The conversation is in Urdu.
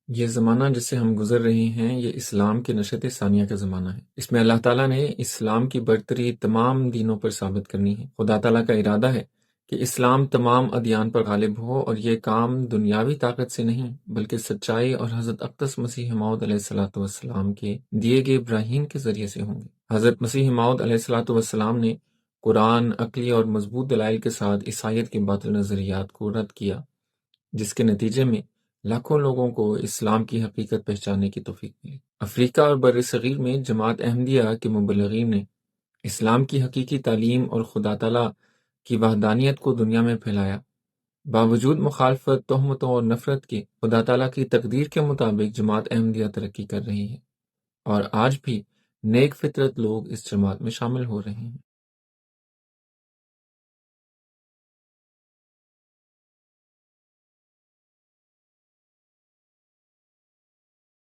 یہ زمانہ جس سے ہم گزر رہے ہیں یہ اسلام کے نشت ثانیہ کا زمانہ ہے۔ اس میں اللہ تعالیٰ نے اسلام کی برتری تمام دینوں پر ثابت کرنی ہے۔ خدا تعالیٰ کا ارادہ ہے کہ اسلام تمام ادیان پر غالب ہو، اور یہ کام دنیاوی طاقت سے نہیں بلکہ سچائی اور حضرت اقدس مسیح موعود علیہ الصلوۃ والسلام کے دیے گئے براہین کے ذریعے سے ہوں گے۔ حضرت مسیح موعود علیہ الصلوۃ والسلام نے قرآن، عقلی اور مضبوط دلائل کے ساتھ عیسائیت کے باطل نظریات کو رد کیا، جس کے نتیجے میں لاکھوں لوگوں کو اسلام کی حقیقت پہچاننے کی توفیق ملی۔ افریقہ اور بر صغیر میں جماعت احمدیہ کے مبلغین نے اسلام کی حقیقی تعلیم اور خدا تعالیٰ کی وحدانیت کو دنیا میں پھیلایا۔ باوجود مخالفت، تہمتوں اور نفرت کے، خدا تعالیٰ کی تقدیر کے مطابق جماعت احمدیہ ترقی کر رہی ہے، اور آج بھی نیک فطرت لوگ اس جماعت میں شامل ہو رہے ہیں۔